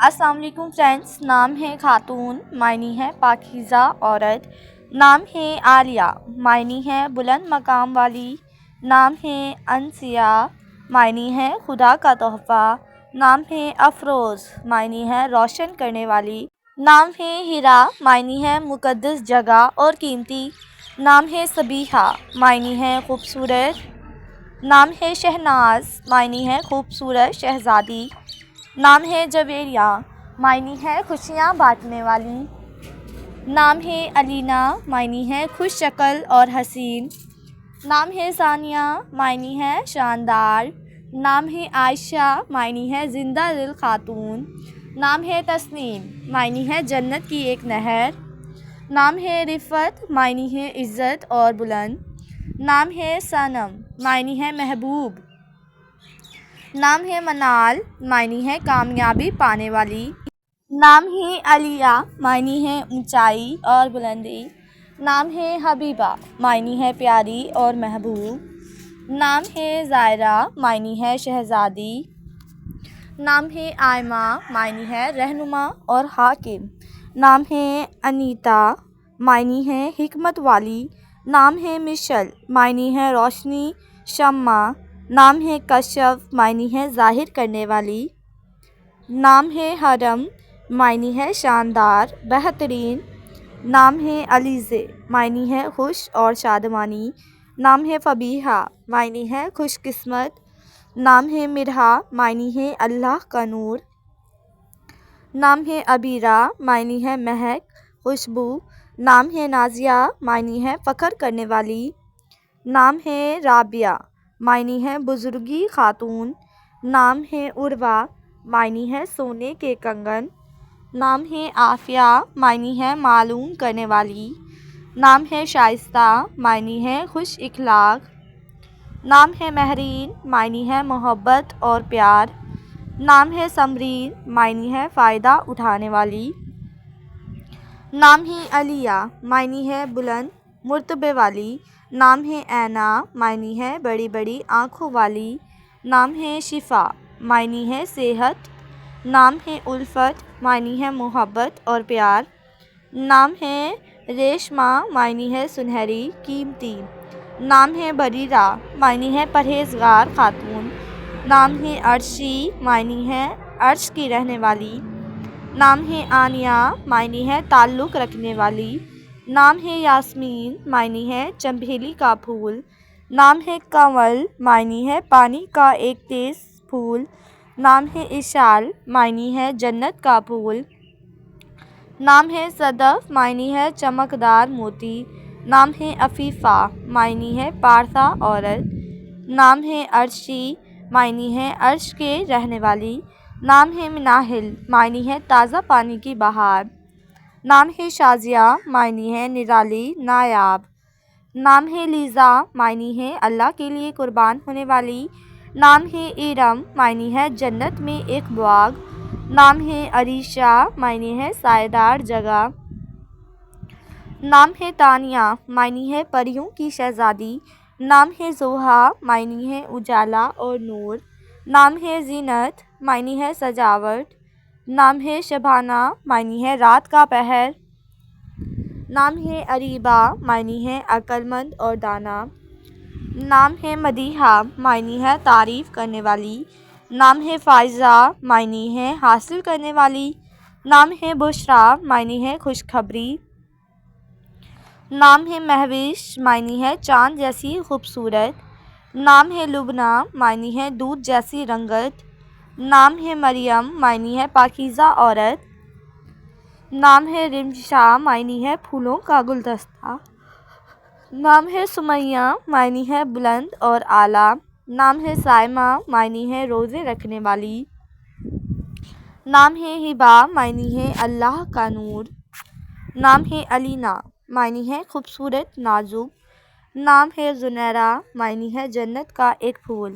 السلام علیکم فرینڈس، نام ہے خاتون، معنی ہے پاکیزہ عورت۔ نام ہے عالیہ، معنی ہے بلند مقام والی۔ نام ہے انسیہ، معنی ہے خدا کا تحفہ۔ نام ہے افروز، معنی ہے روشن کرنے والی۔ نام ہے ہیرا، معنی ہے مقدس جگہ اور قیمتی۔ نام ہے صبیحہ، معنی ہے خوبصورت۔ نام ہے شہناز، معنی ہے خوبصورت شہزادی۔ نام ہے جویریہ، معنی ہے خوشیاں بانٹنے والی۔ نام ہے علینا، معنی ہے خوش شکل اور حسین۔ نام ہے ثانیہ، معنی ہے شاندار۔ نام ہے عائشہ، معنی ہے زندہ دل خاتون۔ نام ہے تسنیم، معنی ہے جنت کی ایک نہر۔ نام ہے رفعت، معنی ہے عزت اور بلند۔ نام ہے صنم، معنی ہے محبوب۔ نام ہے منال، معنی ہے کامیابی پانے والی۔ نام ہے علیہ، معنی ہے اونچائی اور بلندی۔ نام ہے حبیبہ، معنی ہے پیاری اور محبوب۔ نام ہے زائرہ، معنی ہے شہزادی۔ نام ہے آئمہ، معنی ہے رہنما اور حاکم۔ نام ہے انیتا، معنی ہے حکمت والی۔ نام ہے مشعل، معنی ہے روشنی شمع۔ نام ہے کشف، معنی ہے ظاہر کرنے والی۔ نام ہے حرم، معنی ہے شاندار بہترین۔ نام ہے علیزہ، معنی ہے خوش اور شادمانی۔ نام ہے فبیہہ، معنی ہے خوش قسمت۔ نام ہے مرحہ، معنی ہے اللہ کا نور۔ نام ہے عبیرہ، معنی ہے مہک خوشبو۔ نام ہے نازیہ، معنی ہے فخر کرنے والی۔ نام ہے رابعہ، معنی ہے بزرگی خاتون۔ نام ہے عروہ، معنی ہے سونے کے کنگن۔ نام ہے عافیہ، معنی ہے معلوم کرنے والی۔ نام ہے شائستہ، معنی ہے خوش اخلاق۔ نام ہے مہرین، معنی ہے محبت اور پیار۔ نام ہے ثمرین، معنی ہے فائدہ اٹھانے والی۔ نام ہے علیہ، معنی ہے بلند مرتبے والی۔ نام ہے اینا، معنی ہے بڑی بڑی آنکھوں والی۔ نام ہے شفا، معنی ہے صحت۔ نام ہے الفت، معنی ہے محبت اور پیار۔ نام ہے ریشمہ، معنی ہے سنہری قیمتی۔ نام ہے بریرہ، معنی ہے پرہیزگار خاتون۔ نام ہے عرشی، معنی ہے عرش کی رہنے والی۔ نام ہے آنیہ، معنی ہے تعلق رکھنے والی۔ نام ہے یاسمین، معنی ہے چنبیلی کا پھول۔ نام ہے کنول، معنی ہے پانی کا ایک تیز پھول۔ نام ہے اشال، معنی ہے جنت کا پھول۔ نام ہے صدف، معنی ہے چمکدار موتی۔ نام ہے عفیفہ، معنی ہے پارسا عورت۔ نام ہے عرشی، معنی ہے عرش کے رہنے والی۔ نام ہے مناہل، معنی ہے تازہ پانی کی بہار۔ نام ہے شازیہ، معنی ہے نرالی نایاب۔ نام ہے لیزا، معنی ہے اللہ کے لیے قربان ہونے والی۔ نام ہے ارم، معنی ہے جنت میں ایک باغ۔ نام ہے عریشہ، معنی ہے سایہ دار جگہ۔ نام ہے تانیہ، معنی ہے پریوں کی شہزادی۔ نام ہے ضحیٰ، معنی ہے اجالا اور نور۔ نام ہے زینت، معنی ہے سجاوٹ۔ نام ہے شبانہ، معنی ہے رات کا پہر۔ نام ہے اریبہ، معنی ہے عقل مند اور دانا۔ نام ہے مدیحہ، معنی ہے تعریف کرنے والی۔ نام ہے فائزہ، معنی ہے حاصل کرنے والی۔ نام ہے بشریٰ، معنی ہے خوشخبری۔ نام ہے مہوش، معنی ہے چاند جیسی خوبصورت۔ نام ہے لبنہ، معنی ہے دودھ جیسی رنگت۔ نام ہے مریم، معنی ہے پاکیزہ عورت۔ نام ہے رمشا، معنی ہے پھولوں کا گلدستہ۔ نام ہے سمیہ، معنی ہے بلند اور اعلیٰ۔ نام ہے صائمہ، معنی ہے روزے رکھنے والی۔ نام ہے ہبہ، معنی ہے اللہ کا نور۔ نام ہے علینا، معنی ہے خوبصورت نازک۔ نام ہے زنیرہ، معنی ہے جنت کا ایک پھول۔